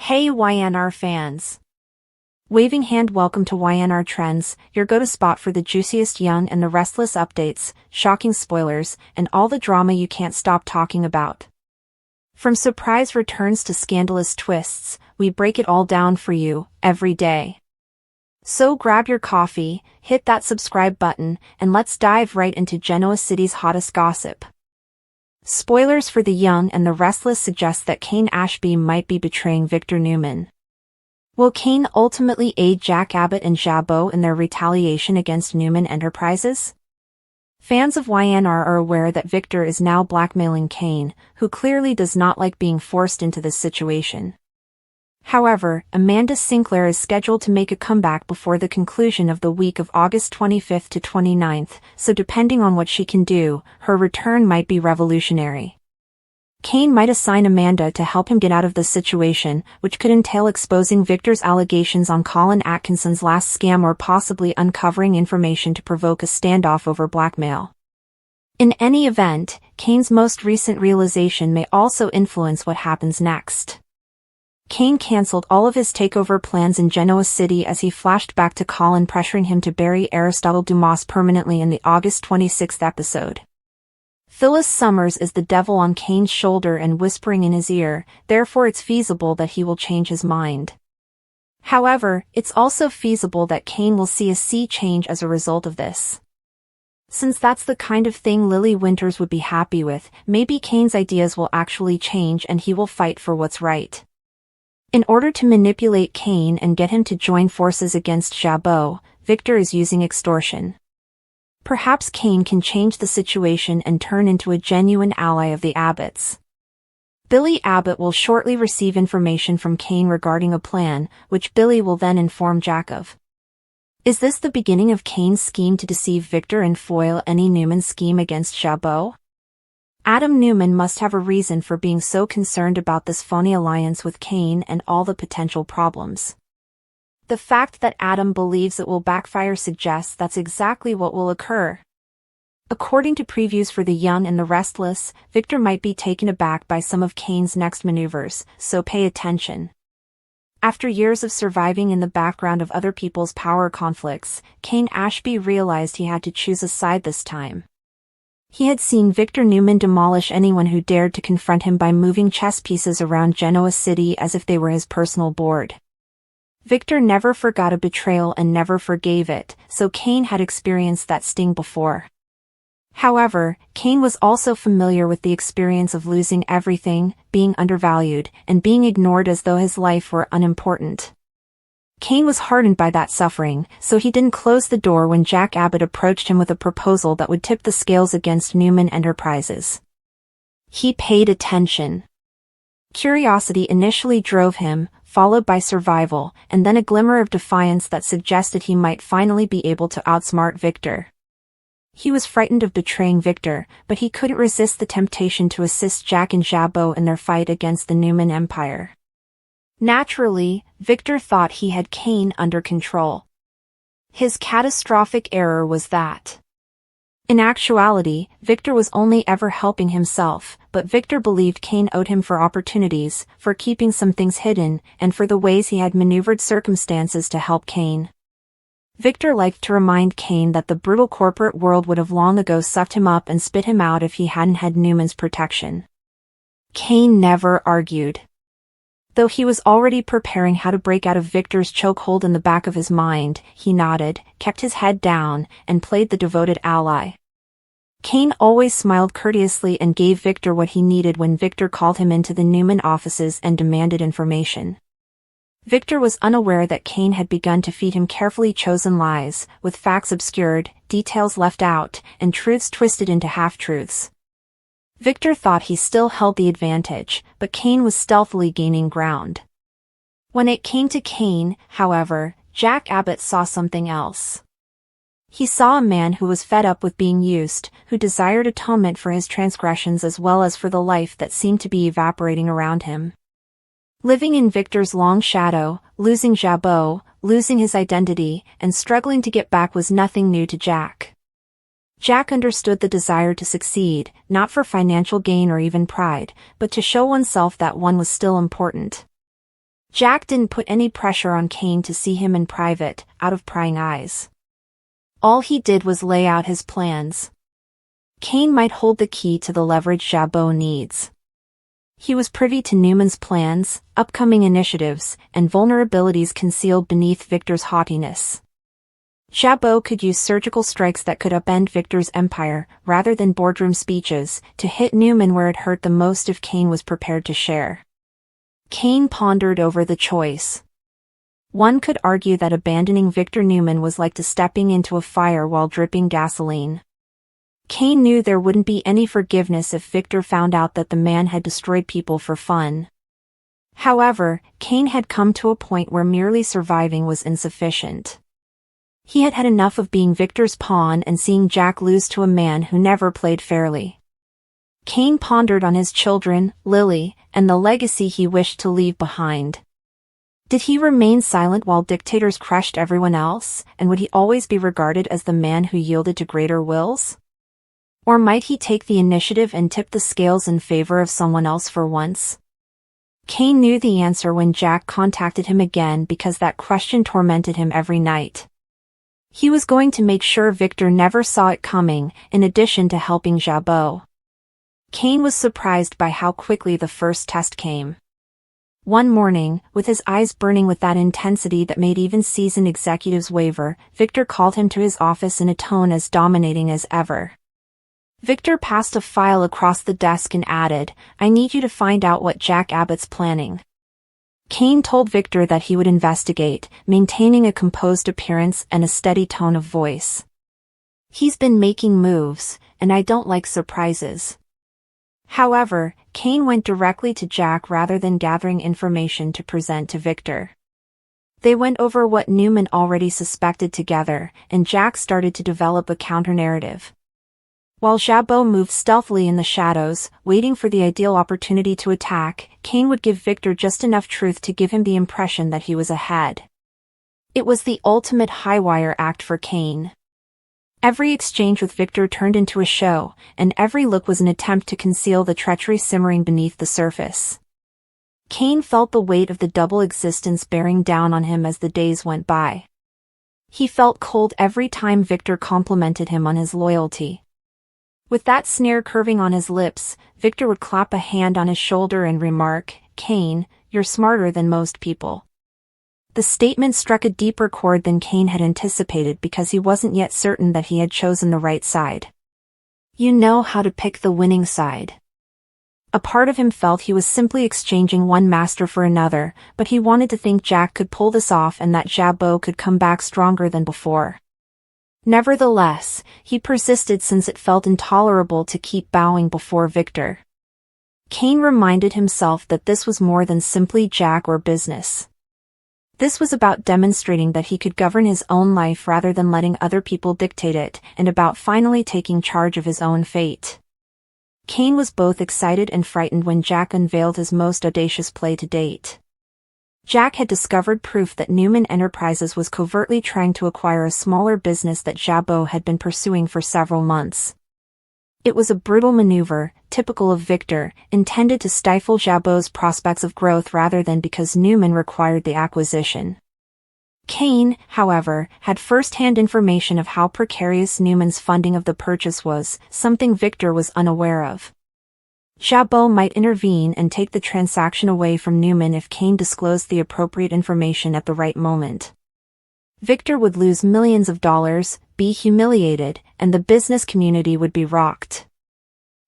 Hey YNR fans! Waving hand, welcome to YNR Trends, your go-to spot for the juiciest Young and the Restless updates, shocking spoilers, and all the drama you can't stop talking about. From surprise returns to scandalous twists, we break it all down for you, every day. So grab your coffee, hit that subscribe button, and let's dive right into Genoa City's hottest gossip. Spoilers for The Young and the Restless suggest that Kane Ashby might be betraying Victor Newman. Will Kane ultimately aid Jack Abbott and Jabot in their retaliation against Newman Enterprises? Fans of YNR are aware that Victor is now blackmailing Kane, who clearly does not like being forced into this situation. However, Amanda Sinclair is scheduled to make a comeback before the conclusion of the week of August 25th to 29th, so depending on what she can do, her return might be revolutionary. Kane might assign Amanda to help him get out of the situation, which could entail exposing Victor's allegations on Colin Atkinson's last scam or possibly uncovering information to provoke a standoff over blackmail. In any event, Kane's most recent realization may also influence what happens next. Kane cancelled all of his takeover plans in Genoa City as he flashed back to Colin pressuring him to bury Aristotle Dumas permanently in the August 26th episode. Phyllis Summers is the devil on Kane's shoulder and whispering in his ear, therefore it's feasible that he will change his mind. However, it's also feasible that Kane will see a sea change as a result of this. Since that's the kind of thing Lily Winters would be happy with, maybe Kane's ideas will actually change and he will fight for what's right. In order to manipulate Kane and get him to join forces against Jabot, Victor is using extortion. Perhaps Kane can change the situation and turn into a genuine ally of the Abbotts. Billy Abbott will shortly receive information from Kane regarding a plan, which Billy will then inform Jack of. Is this the beginning of Kane's scheme to deceive Victor and foil any Newman scheme against Jabot? Adam Newman must have a reason for being so concerned about this phony alliance with Kane and all the potential problems. The fact that Adam believes it will backfire suggests that's exactly what will occur. According to previews for The Young and the Restless, Victor might be taken aback by some of Kane's next maneuvers, so pay attention. After years of surviving in the background of other people's power conflicts, Kane Ashby realized he had to choose a side this time. He had seen Victor Newman demolish anyone who dared to confront him by moving chess pieces around Genoa City as if they were his personal board. Victor never forgot a betrayal and never forgave it, so Kane had experienced that sting before. However, Kane was also familiar with the experience of losing everything, being undervalued, and being ignored as though his life were unimportant. Kane was hardened by that suffering, so he didn't close the door when Jack Abbott approached him with a proposal that would tip the scales against Newman Enterprises. He paid attention. Curiosity initially drove him, followed by survival, and then a glimmer of defiance that suggested he might finally be able to outsmart Victor. He was frightened of betraying Victor, but he couldn't resist the temptation to assist Jack and Jabot in their fight against the Newman Empire. Naturally, Victor thought he had Kane under control. His catastrophic error was that. In actuality, Victor was only ever helping himself, but Victor believed Kane owed him for opportunities, for keeping some things hidden, and for the ways he had maneuvered circumstances to help Kane. Victor liked to remind Kane that the brutal corporate world would have long ago sucked him up and spit him out if he hadn't had Newman's protection. Kane never argued. Though he was already preparing how to break out of Victor's chokehold in the back of his mind, he nodded, kept his head down, and played the devoted ally. Kane always smiled courteously and gave Victor what he needed when Victor called him into the Newman offices and demanded information. Victor was unaware that Kane had begun to feed him carefully chosen lies, with facts obscured, details left out, and truths twisted into half-truths. Victor thought he still held the advantage, but Kane was stealthily gaining ground. When it came to Kane, however, Jack Abbott saw something else. He saw a man who was fed up with being used, who desired atonement for his transgressions as well as for the life that seemed to be evaporating around him. Living in Victor's long shadow, losing Jabot, losing his identity, and struggling to get back was nothing new to Jack. Jack understood the desire to succeed, not for financial gain or even pride, but to show oneself that one was still important. Jack didn't put any pressure on Kane to see him in private, out of prying eyes. All he did was lay out his plans. Kane might hold the key to the leverage Jabot needs. He was privy to Newman's plans, upcoming initiatives, and vulnerabilities concealed beneath Victor's haughtiness. Jabot could use surgical strikes that could upend Victor's empire, rather than boardroom speeches, to hit Newman where it hurt the most if Kane was prepared to share. Kane pondered over the choice. One could argue that abandoning Victor Newman was like stepping into a fire while dripping gasoline. Kane knew there wouldn't be any forgiveness if Victor found out that the man had destroyed people for fun. However, Kane had come to a point where merely surviving was insufficient. He had had enough of being Victor's pawn and seeing Jack lose to a man who never played fairly. Kane pondered on his children, Lily, and the legacy he wished to leave behind. Did he remain silent while dictators crushed everyone else, and would he always be regarded as the man who yielded to greater wills? Or might he take the initiative and tip the scales in favor of someone else for once? Kane knew the answer when Jack contacted him again because that question tormented him every night. He was going to make sure Victor never saw it coming, in addition to helping Jabot. Kane was surprised by how quickly the first test came. One morning, with his eyes burning with that intensity that made even seasoned executives waver, Victor called him to his office in a tone as dominating as ever. Victor passed a file across the desk and added, "I need you to find out what Jack Abbott's planning." Kane told Victor that he would investigate, maintaining a composed appearance and a steady tone of voice. "He's been making moves, and I don't like surprises." However, Kane went directly to Jack rather than gathering information to present to Victor. They went over what Newman already suspected together, and Jack started to develop a counter-narrative. While Jabot moved stealthily in the shadows, waiting for the ideal opportunity to attack, Kane would give Victor just enough truth to give him the impression that he was ahead. It was the ultimate high-wire act for Kane. Every exchange with Victor turned into a show, and every look was an attempt to conceal the treachery simmering beneath the surface. Kane felt the weight of the double existence bearing down on him as the days went by. He felt cold every time Victor complimented him on his loyalty. With that sneer curving on his lips, Victor would clap a hand on his shoulder and remark, "Kane, you're smarter than most people." The statement struck a deeper chord than Kane had anticipated because he wasn't yet certain that he had chosen the right side. "You know how to pick the winning side." A part of him felt he was simply exchanging one master for another, but he wanted to think Jack could pull this off and that Jabot could come back stronger than before. Nevertheless, he persisted since it felt intolerable to keep bowing before Victor. Kane reminded himself that this was more than simply Jack or business. This was about demonstrating that he could govern his own life rather than letting other people dictate it, and about finally taking charge of his own fate. Kane was both excited and frightened when Jack unveiled his most audacious play to date. Jack had discovered proof that Newman Enterprises was covertly trying to acquire a smaller business that Jabot had been pursuing for several months. It was a brutal maneuver, typical of Victor, intended to stifle Jabot's prospects of growth rather than because Newman required the acquisition. Kane, however, had first-hand information of how precarious Newman's funding of the purchase was, something Victor was unaware of. Jabot might intervene and take the transaction away from Newman if Kane disclosed the appropriate information at the right moment. Victor would lose millions of dollars, be humiliated, and the business community would be rocked.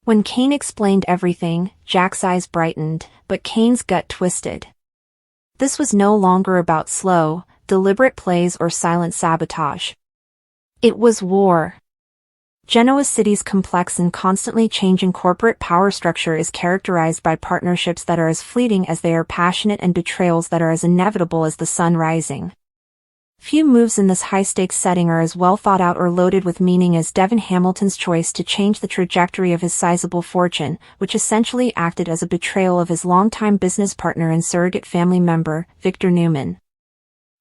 When Kane explained everything, Jack's eyes brightened, but Kane's gut twisted. This was no longer about slow, deliberate plays or silent sabotage. It was war. Genoa City's complex and constantly changing corporate power structure is characterized by partnerships that are as fleeting as they are passionate and betrayals that are as inevitable as the sun rising. Few moves in this high-stakes setting are as well thought out or loaded with meaning as Devin Hamilton's choice to change the trajectory of his sizable fortune, which essentially acted as a betrayal of his longtime business partner and surrogate family member, Victor Newman.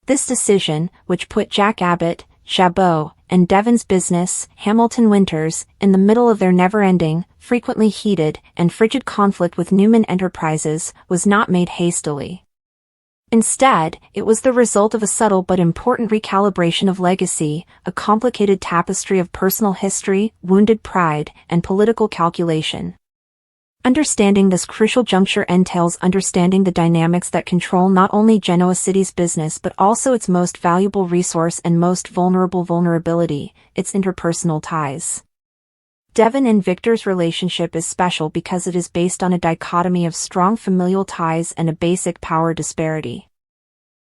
This decision, which put Jack Abbott, Jabot, and Devin's business, Hamilton Winters, in the middle of their never-ending, frequently heated, and frigid conflict with Newman Enterprises, was not made hastily. Instead, it was the result of a subtle but important recalibration of legacy, a complicated tapestry of personal history, wounded pride, and political calculation. Understanding this crucial juncture entails understanding the dynamics that control not only Genoa City's business but also its most valuable resource and most vulnerable vulnerability, its interpersonal ties. Devon and Victor's relationship is special because it is based on a dichotomy of strong familial ties and a basic power disparity.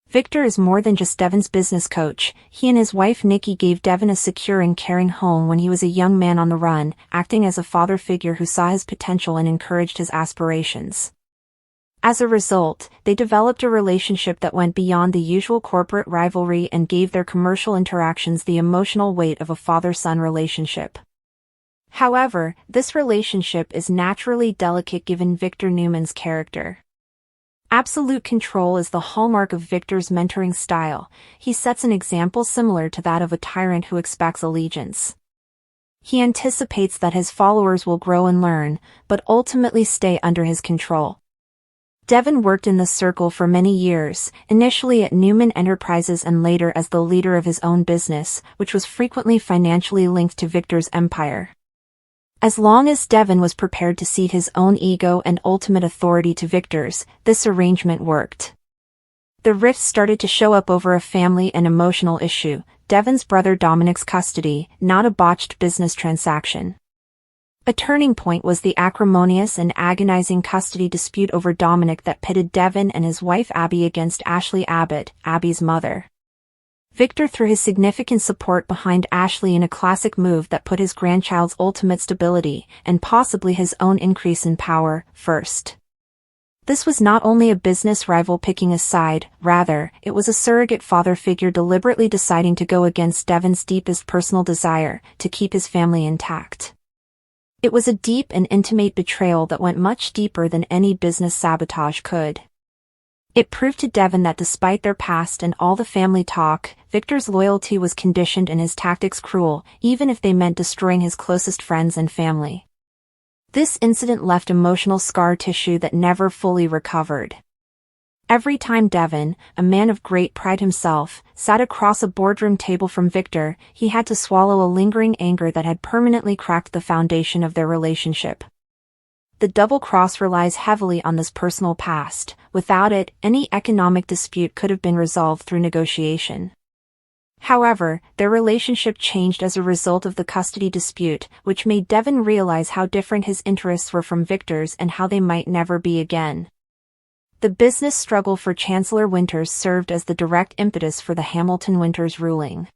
Victor is more than just Devon's business coach. He and his wife Nikki gave Devon a secure and caring home when he was a young man on the run, acting as a father figure who saw his potential and encouraged his aspirations. As a result, they developed a relationship that went beyond the usual corporate rivalry and gave their commercial interactions the emotional weight of a father-son relationship. However, this relationship is naturally delicate given Victor Newman's character. Absolute control is the hallmark of Victor's mentoring style. He sets an example similar to that of a tyrant who expects allegiance. He anticipates that his followers will grow and learn, but ultimately stay under his control. Devon worked in this circle for many years, initially at Newman Enterprises and later as the leader of his own business, which was frequently financially linked to Victor's empire. As long as Devon was prepared to cede his own ego and ultimate authority to Victor's, this arrangement worked. The rifts started to show up over a family and emotional issue, Devon's brother Dominic's custody, not a botched business transaction. A turning point was the acrimonious and agonizing custody dispute over Dominic that pitted Devon and his wife Abby against Ashley Abbott, Abby's mother. Victor threw his significant support behind Ashley in a classic move that put his grandchild's ultimate stability, and possibly his own increase in power, first. This was not only a business rival picking a side, rather, it was a surrogate father figure deliberately deciding to go against Devon's deepest personal desire, to keep his family intact. It was a deep and intimate betrayal that went much deeper than any business sabotage could. It proved to Devon that despite their past and all the family talk, Victor's loyalty was conditioned and his tactics cruel, even if they meant destroying his closest friends and family. This incident left emotional scar tissue that never fully recovered. Every time Devon, a man of great pride himself, sat across a boardroom table from Victor, he had to swallow a lingering anger that had permanently cracked the foundation of their relationship. The double cross relies heavily on this personal past. Without it, any economic dispute could have been resolved through negotiation. However, their relationship changed as a result of the custody dispute, which made Devon realize how different his interests were from Victor's and how they might never be again. The business struggle for Chancellor Winters served as the direct impetus for the Hamilton-Winters ruling.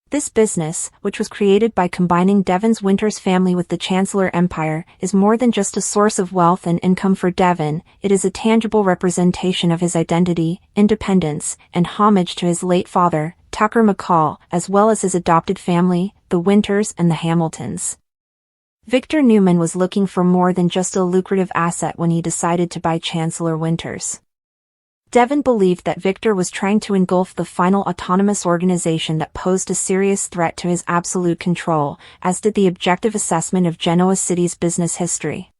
This business, which was created by combining Devon's Winters family with the Chancellor Empire, is more than just a source of wealth and income for Devon. It is a tangible representation of his identity, independence, and homage to his late father, Tucker McCall, as well as his adopted family, the Winters and the Hamiltons. Victor Newman was looking for more than just a lucrative asset when he decided to buy Chancellor Winters. Devon believed that Victor was trying to engulf the final autonomous organization that posed a serious threat to his absolute control, as did the objective assessment of Genoa City's business history.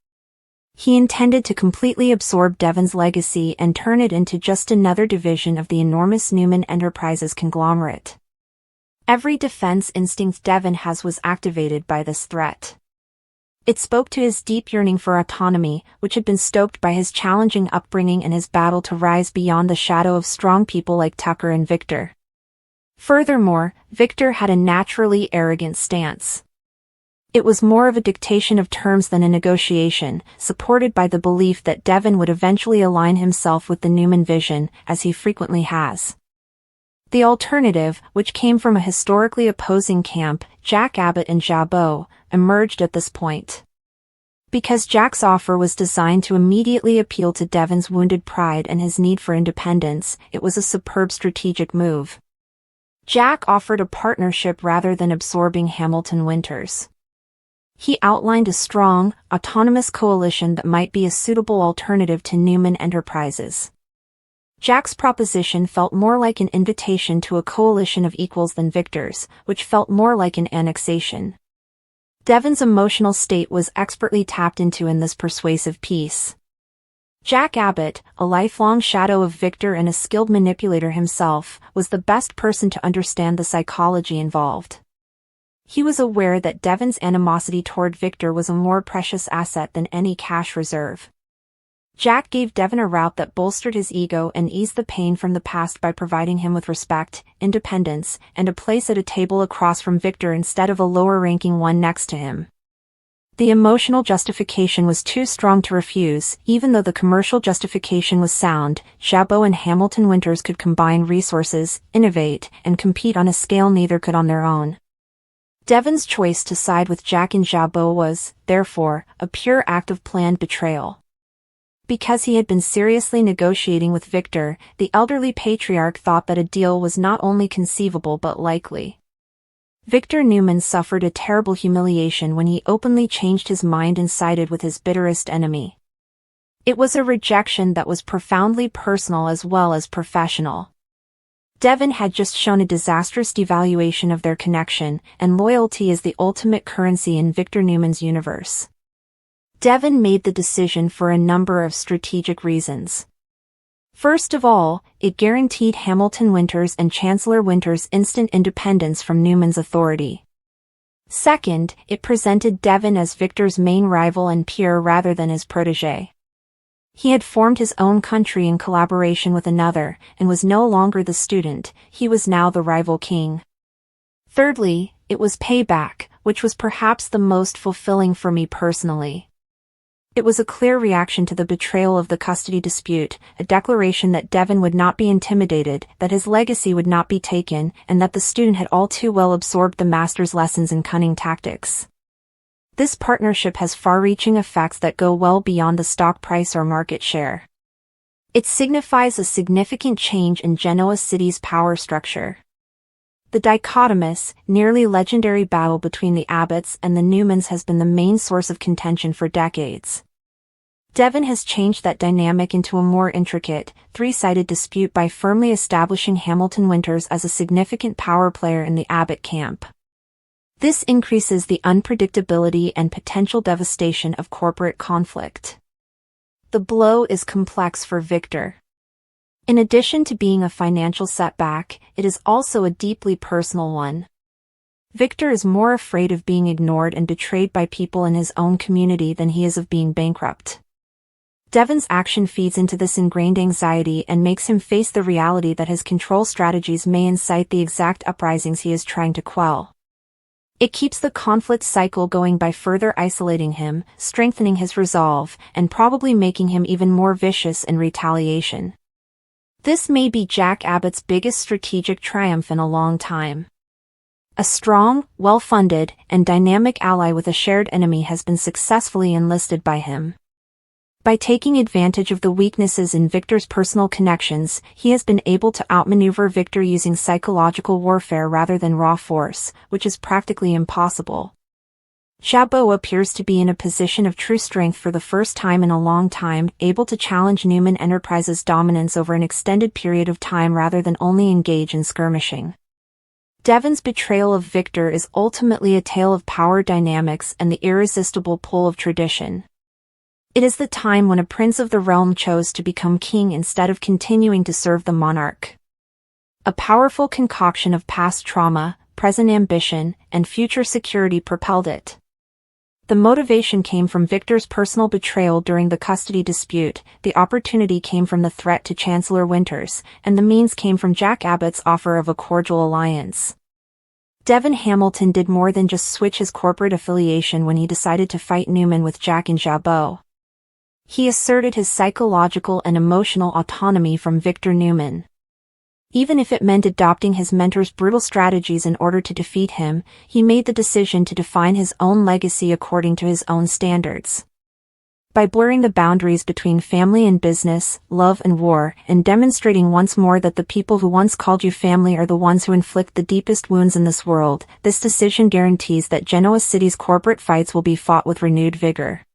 He intended to completely absorb Devon's legacy and turn it into just another division of the enormous Newman Enterprises conglomerate. Every defense instinct Devon has was activated by this threat. It spoke to his deep yearning for autonomy, which had been stoked by his challenging upbringing and his battle to rise beyond the shadow of strong people like Tucker and Victor. Furthermore, Victor had a naturally arrogant stance. It was more of a dictation of terms than a negotiation, supported by the belief that Devon would eventually align himself with the Newman vision, as he frequently has. The alternative, which came from a historically opposing camp, Jack Abbott and Jabot, emerged at this point. Because Jack's offer was designed to immediately appeal to Devon's wounded pride and his need for independence, it was a superb strategic move. Jack offered a partnership rather than absorbing Hamilton Winters. He outlined a strong, autonomous coalition that might be a suitable alternative to Newman Enterprises. Jack's proposition felt more like an invitation to a coalition of equals than Victor's, which felt more like an annexation. Devon's emotional state was expertly tapped into in this persuasive piece. Jack Abbott, a lifelong shadow of Victor and a skilled manipulator himself, was the best person to understand the psychology involved. He was aware that Devon's animosity toward Victor was a more precious asset than any cash reserve. Jack gave Devon a route that bolstered his ego and eased the pain from the past by providing him with respect, independence, and a place at a table across from Victor instead of a lower-ranking one next to him. The emotional justification was too strong to refuse. Even though the commercial justification was sound, Jabot and Hamilton Winters could combine resources, innovate, and compete on a scale neither could on their own. Devon's choice to side with Jack and Jabot was, therefore, a pure act of planned betrayal. Because he had been seriously negotiating with Victor, the elderly patriarch thought that a deal was not only conceivable but likely. Victor Newman suffered a terrible humiliation when he openly changed his mind and sided with his bitterest enemy. It was a rejection that was profoundly personal as well as professional. Devon had just shown a disastrous devaluation of their connection, and loyalty is the ultimate currency in Victor Newman's universe. Devon made the decision for a number of strategic reasons. First of all, it guaranteed Hamilton Winters and Chancellor Winters instant independence from Newman's authority. Second, it presented Devon as Victor's main rival and peer rather than his protégé. He had formed his own country in collaboration with another, and was no longer the student, he was now the rival king. Thirdly, it was payback, which was perhaps the most fulfilling for me personally. It was a clear reaction to the betrayal of the custody dispute, a declaration that Devon would not be intimidated, that his legacy would not be taken, and that the student had all too well absorbed the master's lessons in cunning tactics. This partnership has far-reaching effects that go well beyond the stock price or market share. It signifies a significant change in Genoa City's power structure. The dichotomous, nearly legendary battle between the Abbotts and the Newmans has been the main source of contention for decades. Devon has changed that dynamic into a more intricate, three-sided dispute by firmly establishing Hamilton Winters as a significant power player in the Abbott camp. This increases the unpredictability and potential devastation of corporate conflict. The blow is complex for Victor. In addition to being a financial setback, it is also a deeply personal one. Victor is more afraid of being ignored and betrayed by people in his own community than he is of being bankrupt. Devon's action feeds into this ingrained anxiety and makes him face the reality that his control strategies may incite the exact uprisings he is trying to quell. It keeps the conflict cycle going by further isolating him, strengthening his resolve, and probably making him even more vicious in retaliation. This may be Jack Abbott's biggest strategic triumph in a long time. A strong, well-funded, and dynamic ally with a shared enemy has been successfully enlisted by him. By taking advantage of the weaknesses in Victor's personal connections, he has been able to outmaneuver Victor using psychological warfare rather than raw force, which is practically impossible. Jabot appears to be in a position of true strength for the first time in a long time, able to challenge Newman Enterprises' dominance over an extended period of time rather than only engage in skirmishing. Devon's betrayal of Victor is ultimately a tale of power dynamics and the irresistible pull of tradition. It is the time when a prince of the realm chose to become king instead of continuing to serve the monarch. A powerful concoction of past trauma, present ambition, and future security propelled it. The motivation came from Victor's personal betrayal during the custody dispute, the opportunity came from the threat to Chancellor Winters, and the means came from Jack Abbott's offer of a cordial alliance. Devon Hamilton did more than just switch his corporate affiliation when he decided to fight Newman with Jack and Jabot. He asserted his psychological and emotional autonomy from Victor Newman. Even if it meant adopting his mentor's brutal strategies in order to defeat him, he made the decision to define his own legacy according to his own standards. By blurring the boundaries between family and business, love and war, and demonstrating once more that the people who once called you family are the ones who inflict the deepest wounds in this world, this decision guarantees that Genoa City's corporate fights will be fought with renewed vigor.